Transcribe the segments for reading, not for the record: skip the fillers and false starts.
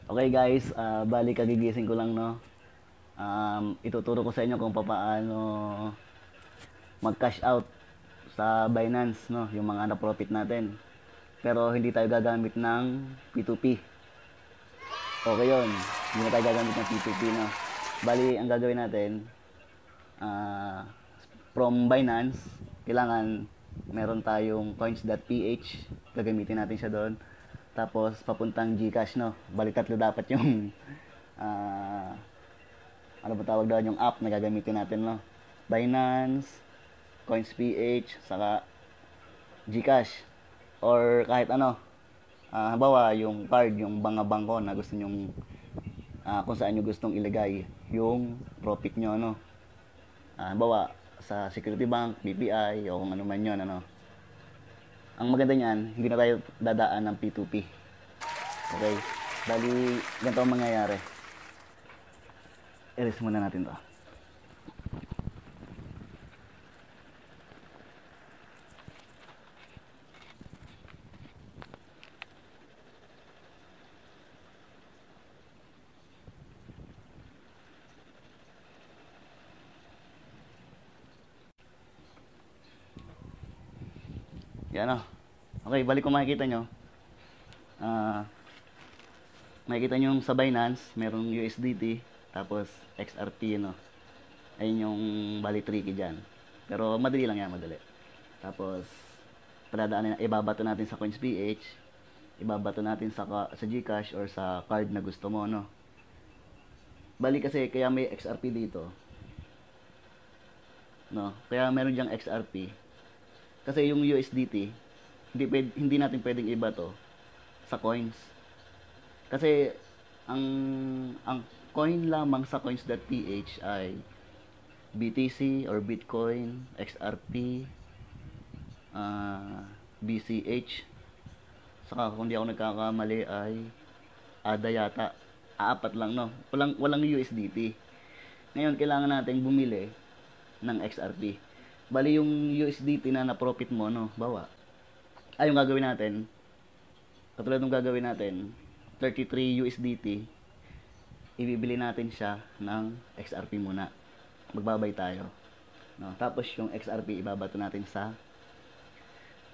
Okay guys, bali kagigising ko lang no. Ituturo ko sa inyo kung paano mag-cash out sa Binance no, yung mga na-profit natin. Pero hindi tayo gagamit ng P2P. Okay yun, hindi na tayo gagamit ng P2P no. Bali, ang gagawin natin, ah, from Binance, kailangan meron tayong coins.ph, gagamitin natin siya doon. Tapos papuntang GCash no. Bali tatlo dapat yung ah, ano ba tawag doon, yung app na gagamitin natin no. Binance, Coins.ph, saka GCash or kahit ano. Halimbawa yung card, yung mga bangko na gusto nyong kung saan nyo gustong ilagay yung profit nyo no. Halimbawa sa Security Bank, BPI o kung ano man yun ano. Ang maganda niyan, hindi na tayo dadaan ng P2P. Okay? Bali, ganito ang mangyayari. Erase muna natin to. Yan o. Okay, balik kung makikita nyo. Makikita nyo sa Binance, merong USDT, tapos XRP, no? Ayun yung bali tricky dyan. Pero madali lang yan, madali. Tapos, padadaanin, ibabato natin sa Coins.ph, ibabato natin sa GCash or sa card na gusto mo, no? Bali kasi, kaya may XRP dito. No? Kaya meron dyang XRP. Kasi yung USDT, hindi natin pwedeng iba to sa coins. Kasi ang coin lamang sa coins.ph ay BTC or Bitcoin, XRP, BCH, saka kung di ako nagkakamali ay ADA yata. Apat lang no. Walang USDT. Ngayon kailangan nating bumili ng XRP. Bali yung USDT na na-profit mo no, bawa. Yung gagawin natin, katulad ng gagawin natin, 33 USDT, ibibili natin siya ng XRP muna. Magbabay tayo. No? Tapos yung XRP ibabato natin sa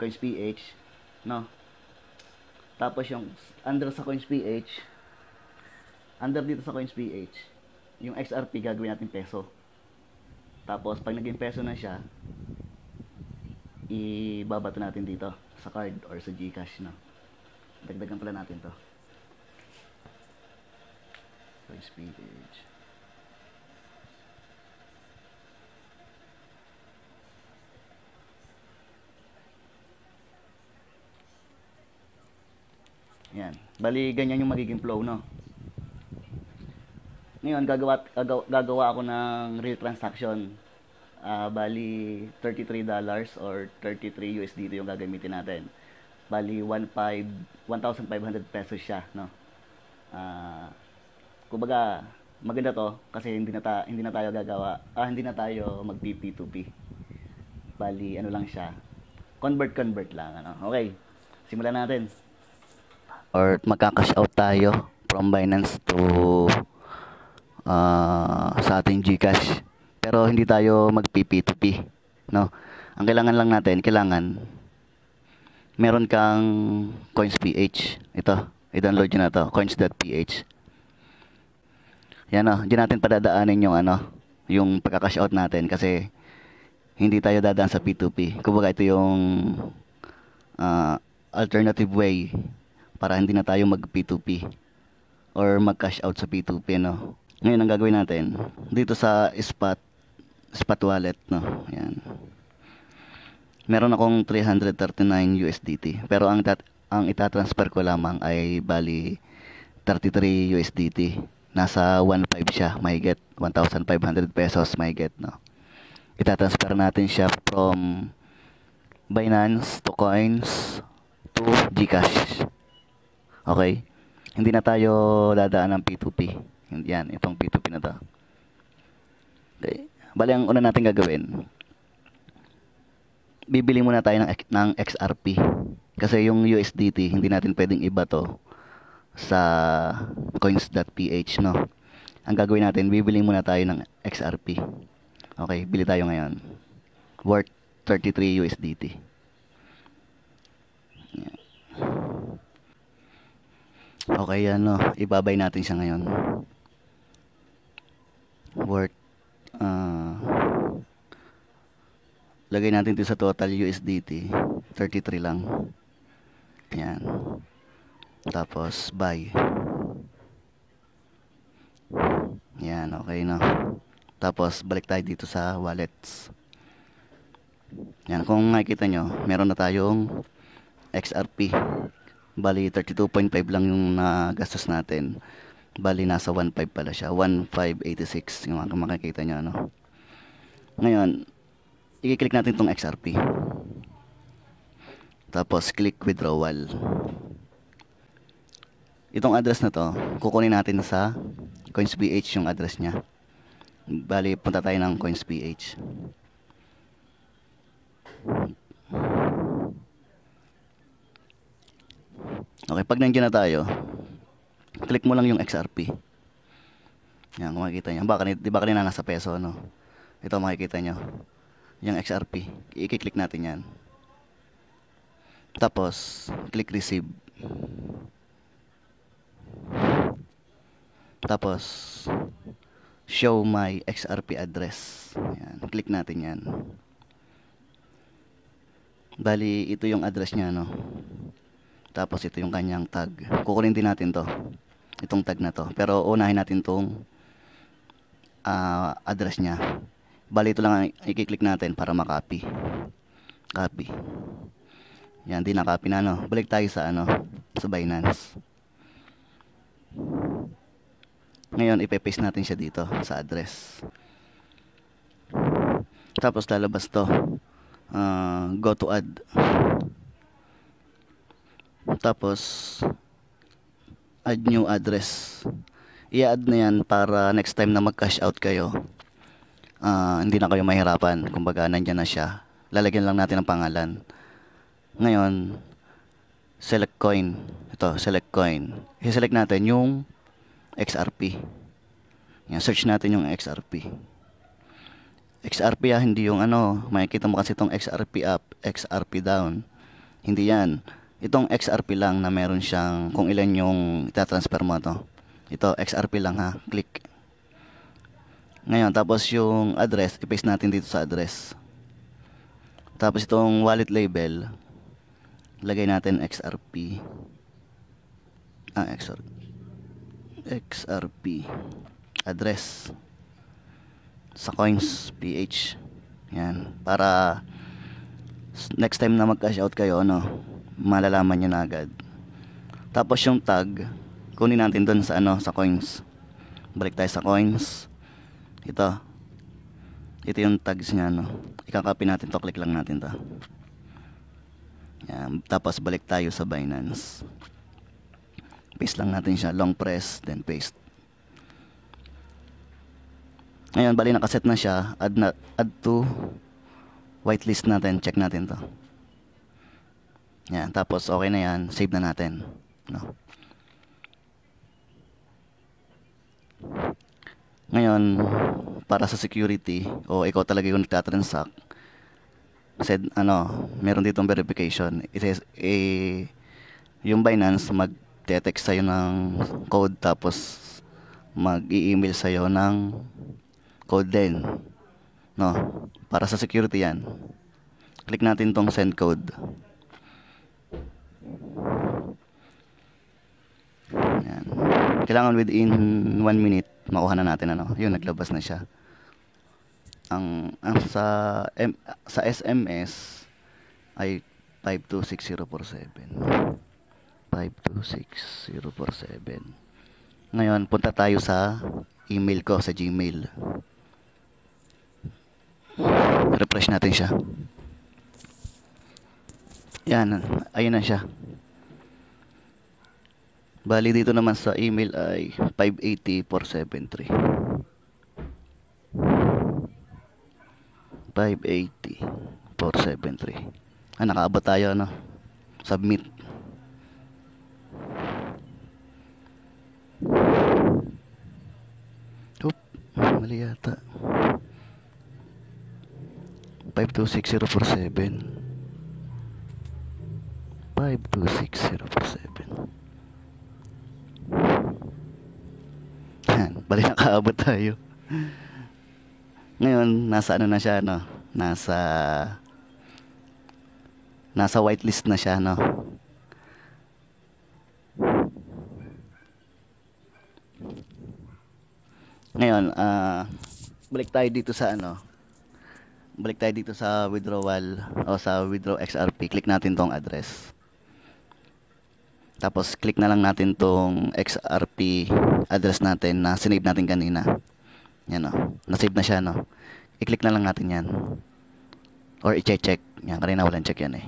Coins.ph, no? Tapos yung under dito sa Coins.ph, yung XRP gagawin natin peso. Tapos pag naging peso na siya, ibabato natin dito sa card or sa GCash, no? Dagdagan pala natin to. Coins.ph. Yan. Bali, ganyan yung magiging flow, no? Ngayon, gagawa ako ng real transaction. Bali, $33 or 33 USDT yung gagamitin natin. Bali, 1,500 pesos siya, no? Kumbaga, maganda to kasi hindi na tayo gagawa, hindi na tayo mag-P2P. Bali, ano lang siya, convert lang, ano. Okay, simulan natin. Or magka-cash out tayo from Binance to sa ating GCash. Pero hindi tayo mag-P2P, no? Ang kailangan lang natin, meron kang Coins.ph. Ito, i-download nyo na to, coins.ph. Yan o, di natin padadaanin yung pagka-cash out natin kasi hindi tayo dadaan sa P2P. Kumbaga ito yung alternative way para hindi na tayo mag-P2P or mag-cash out sa P2P, no? Ngayon, ang gagawin natin, dito sa spot wallet, no? Yan. Meron akong 339 USDT. Pero ang itatransfer ko lamang ay bali 33 USDT. Nasa 1.5 siya, mahigit 1,500 pesos, mahigit, no? Itatransfer natin siya from Binance to Coins to GCash. Okay? Hindi na tayo dadaan ng P2P. Yan, itong P2P na to. Okay. Bali, ang una natin gagawin, bibili muna tayo ng XRP. Kasi yung USDT, hindi natin pwedeng iba to sa coins.ph, no. Ang gagawin natin, bibili muna tayo ng XRP. Okay, bili tayo ngayon. Worth 33 USDT. Yan. Okay, yan, no. Ibabay natin siya ngayon. Worth lagay natin ito sa total USDT 33 lang. Yan. Tapos buy. Yan, okay, no. Tapos balik tayo dito sa wallets. Yan, kung makikita nyo, meron na tayong XRP. Bali 32.5 lang yung nagastos natin. Bali nasa 1.5 pala siya, 1.586 yung makikita nyo, ano. Ngayon, i-click natin tong XRP. Tapos click withdrawal. Itong address na to, kukunin natin sa coins.ph yung address niya. Bali, punta tayo ng coins.ph. Okay, pag nandiyan na tayo, click mo lang yung XRP. Yan, kung makikita nyo. Di ba kanina nasa peso, no? Ito makikita nyo. Yung XRP. I-click natin yan. Tapos, click receive. Tapos, show my XRP address. Yan, click natin yan. Bali, ito yung address niya, no? Tapos, ito yung kanyang tag. Kukunin din natin to. Itong tag na to. Pero, unahin natin tong address niya. Bali, ito lang ang i-click natin para makopy. Copy. Yan, di na-copy na, no? Balik tayo sa, sa Binance. Ngayon, ipe-paste natin siya dito sa address. Tapos, lalabas to. Go to add. Tapos, add new address. I-add na yan para next time na mag-cash out kayo, hindi na kayo mahirapan. Kumbaga, nandyan na siya. Lalagyan lang natin ang pangalan. Ngayon, select coin. Ito, select coin. I-select natin yung XRP. Yan, search natin yung XRP. XRP hindi yung makikita mo kasi itong XRP up, XRP down. Hindi yan. Itong XRP lang na meron siyang kung ilan yung itatransfer mo to. Ito, XRP lang, ha. Click. Ngayon, tapos yung address, i-paste natin dito sa address. Tapos itong wallet label, lagay natin XRP. XRP address sa coins.ph. Yan, para next time na mag-cash out kayo, malalaman nyo na agad. Tapos yung tag, kunin natin dun sa sa coins. Balik tayo sa coins. Ito yung tags niya, ikakopy natin to, click lang natin to. Yan, tapos balik tayo sa Binance. Paste lang natin siya, long press, then paste. Ngayon, bali nakaset na siya, add to whitelist natin, check natin to. Yan, tapos okay na yan, save na natin, Ngayon, para sa security, o ikaw talaga yung nagtatransact, meron ditong verification. Yung Binance mag-text sa'yo ng code, tapos mag-i-email sa'yo ng code din, para sa security yan. Click natin tong send code. Yan. Kailangan within 1 minute makuha na natin, yun, naglabas na siya. Ang sa SMS ay 526,047. 526,047. Ngayon, punta tayo sa email ko, sa Gmail. Refresh natin siya. Yan, ayun na siya. Bali dito naman sa email ay 580,473. 580,473. Nakaabot tayo, submit. Mali yata. 526047. 526047. Yan, bali nakaabot tayo. Ngayon, nasa ano na siya, no? Nasa whitelist na siya, no? Ngayon, balik tayo dito sa ano? Balik tayo dito sa withdrawal o sa withdraw XRP. Click natin tong address. Tapos, click na lang natin tong XRP address natin na sinave natin kanina. Yan, no? Nasave na siya, no? I-click na lang natin yan. Or i-check. Yan, kanina walang check yan eh.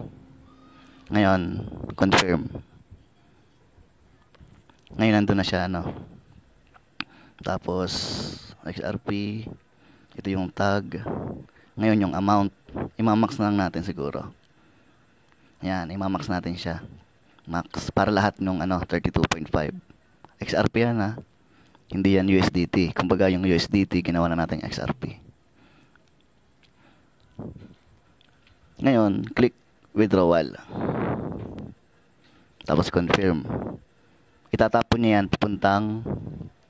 Ngayon, confirm. Ngayon, nandun na siya, no? Tapos, XRP. Ito yung tag. Ngayon, yung amount. Imamax na lang natin siguro. Yan, imamax natin siya. Max. Para lahat nung 32.5. XRP yan, ha? Hindi yan USDT. Kumbaga, yung USDT, ginawa na natin XRP. Ngayon, click withdrawal. Tapos confirm. Itatapon niya yan papuntang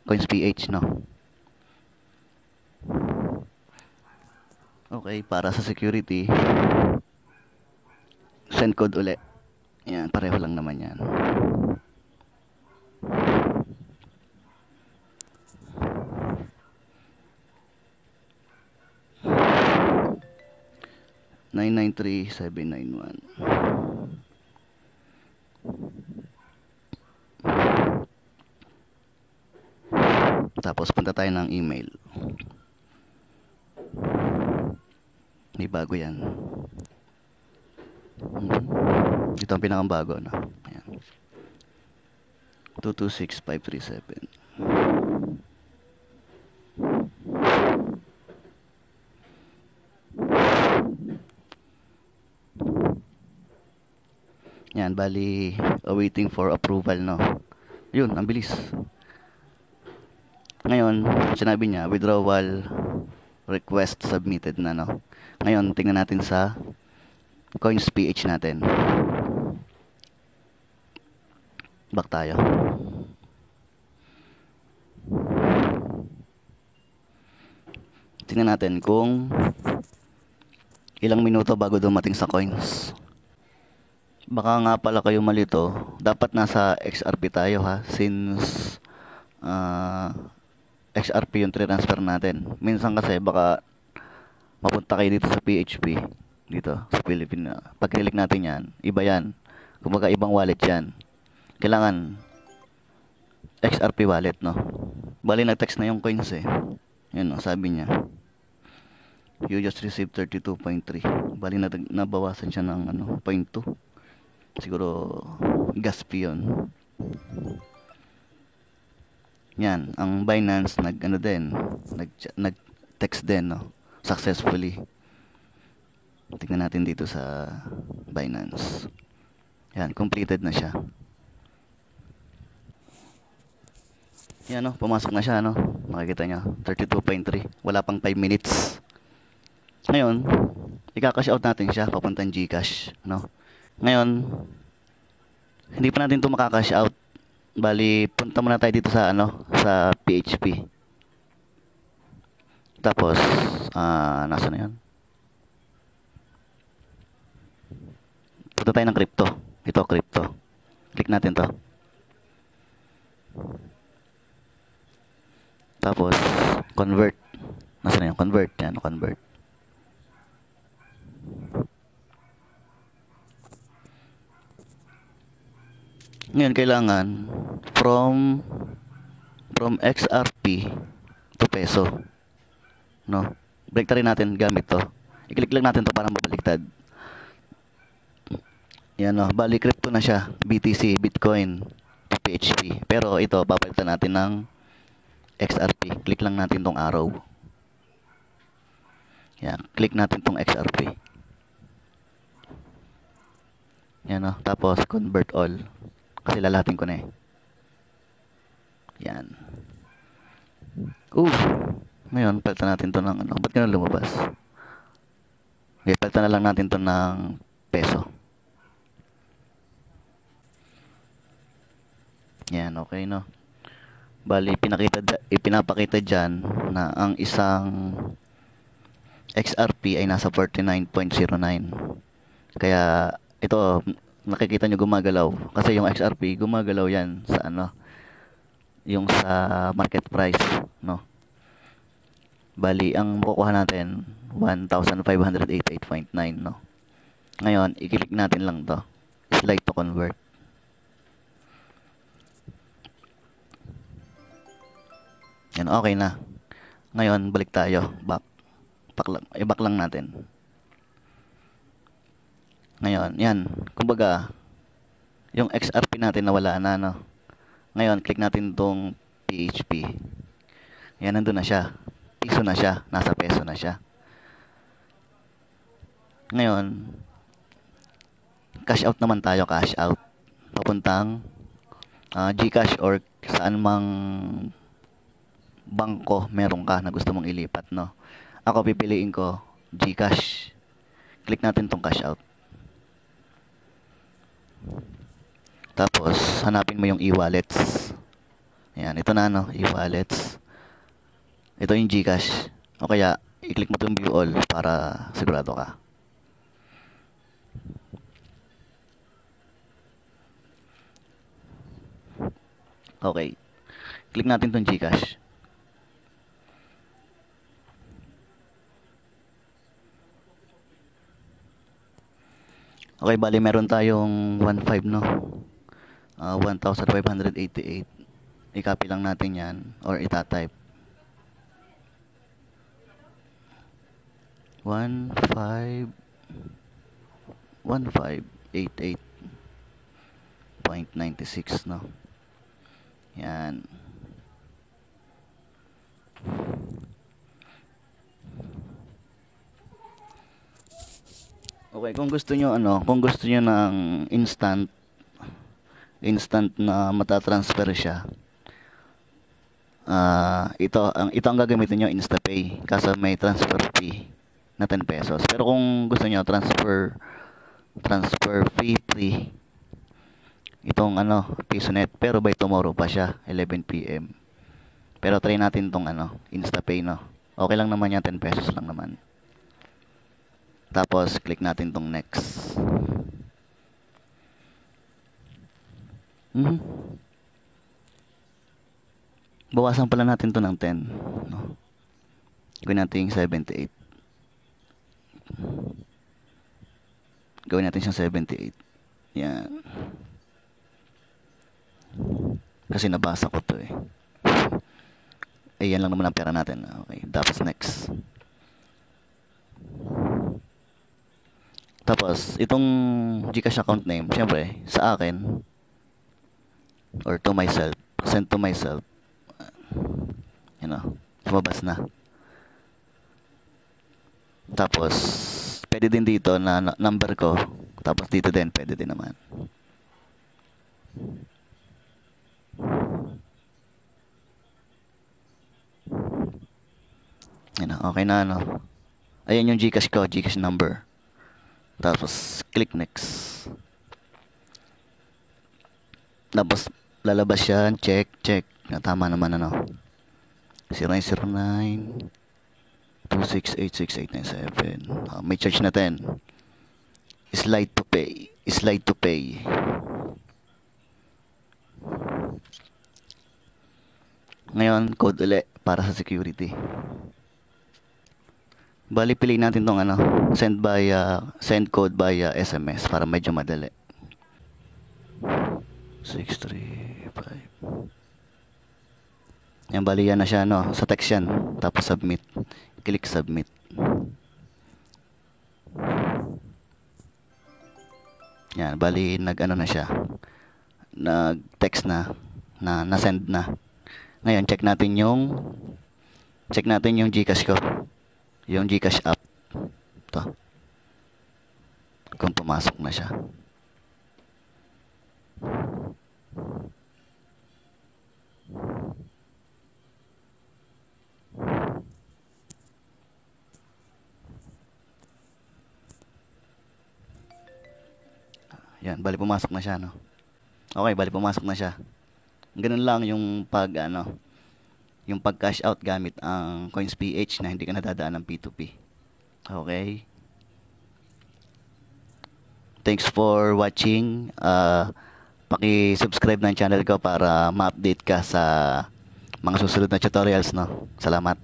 CoinsPH, no? Okay, para sa security, send code uli. Yan, pareho lang naman yan. $993,791. Tapos punta tayo ng email. May bago yan. Ito ang pinakabago, no? Ayan. 226537. Yan, bali awaiting for approval, no? Yun, ang bilis. Ngayon, sinabi niya withdrawal request submitted na, no? Ngayon, tingnan natin sa CoinsPH natin. Back tayo. Tingnan natin kung ilang minuto bago dumating sa coins. Baka nga pala kayo malito. Dapat nasa XRP tayo, ha? Since XRP yung transfer natin. Minsan kasi baka mapunta kayo dito sa PHP. Dito sa Philippines. Pag click natin yan, iba yan. Kumbaga ibang wallet yan. Kailangan XRP wallet, no? Bali nag-text na yung coins eh. Yun, no? Sabi niya you just received 32.3. Bali nabawasan siya ng 0.2. Siguro gas fee yun. Yan, ang Binance nag-text din, no? Successfully. Tingnan natin dito sa Binance. Yan, completed na siya. Yan, no? Pumasok na siya, no? Makikita nyo, 32.3. Wala pang 5 minutes. Ngayon, i-cash out natin siya papuntang GCash, no? Ngayon, hindi pa natin ito makakash out. Bali, punta muna tayo dito sa sa PHP. Tapos, nasa na 'yan? Punta tayo ng crypto. Ito, crypto. Click natin 'to. Tapos, convert. Nasa na 'yan? Convert. Yan, convert. Ngayon, kailangan from XRP to peso, no? Break rin natin gamit to. I-click lang natin to para mabaliktad. Yan, no? Bali crypto na siya. BTC, Bitcoin to PHP. Pero ito, papalitan natin ng XRP. Click lang natin tong arrow. Yan, click natin tong XRP. Yan, no? Tapos convert all. Kasi lalahatin ko na eh. Yan. Ngayon, palitan natin to ng ano. Ba't ganun lumabas? Okay, palitan na lang natin to ng peso. Yan, okay, no? Bali, ipinapakita dyan na ang isang XRP ay nasa 49.09. Kaya, ito, nakikita nyo gumagalaw. Kasi yung XRP, gumagalaw yan sa ano, yung sa market price, no? Bali, ang makukuha natin, 1,588.9, no? Ngayon, i-click natin lang to. Slide to convert. Yan, okay na. Ngayon, balik tayo. I-back lang natin. Ngayon, yan. Kumbaga, yung XRP natin nawala na, no? Ngayon, click natin tong PHP. Yan, nandun na siya. Piso na siya. Nasa peso na siya. Ngayon, cash out naman tayo. Cash out. Papuntang GCash or saan mang bangko meron ka na gusto mong ilipat, no? Ako pipiliin ko GCash. Click natin tong cash out. Tapos hanapin mo yung e-wallets. Yan, ito na, no, e-wallets. Ito yung GCash. O kaya i-click mo tong view all para sigurado ka. Okay. Click natin tong GCash. Okay, bali meron tayong 1.5, no? 1,588. I-copy lang natin yan or itatype. 1588.96, no? Yan. Okay, kung gusto nyo ng instant na matatransfer siya, ito ang gagamitin nyo, InstaPay, kaso may transfer fee na 10 pesos. Pero kung gusto nyo transfer fee free, itong PisoNet, pero by tomorrow pa siya, 11 PM. Pero try natin tong InstaPay, no? Okay lang naman yan, 10 pesos lang naman. Tapos click natin tong next. Bawasan pala natin to ng 10, no? Gawin natin 78. Gawin natin siyang 78. Yan. Kasi nabasa ko to eh. Yan lang naman ang pera natin. Okay, tapos next. Tapos, itong GCash account name, syempre, sa akin, or to myself, send to myself, lumabas na. Tapos, pwede din dito na number ko, tapos dito din, pwede din naman. Okay na, Ayan yung GCash ko, GCash number. Tapos, click next. Tapos, lalabas yan. Check. Tama naman, 0909 2686897. May charge na 10. Slide to pay. Ngayon, code ulit para sa security. Bali, piliin natin tong send code via SMS para medyo madali. 635. Yan, bali yan na siya, sa text yan. Tapos submit. Click submit. Yan, bali na siya. Nag-text na-send na. Ngayon, check natin yung GCash ko. Yung GCash app. Ito. Kung pumasok na siya. Yan, bali pumasok na siya, no? Okay, bali pumasok na siya. Ganun lang yung yung pag cash out gamit ang Coins PH na hindi ka nadadaan ng P2P. Okay? Thanks for watching. Paki-subscribe ng channel ko para ma-update ka sa mga susunod na tutorials, no? Salamat.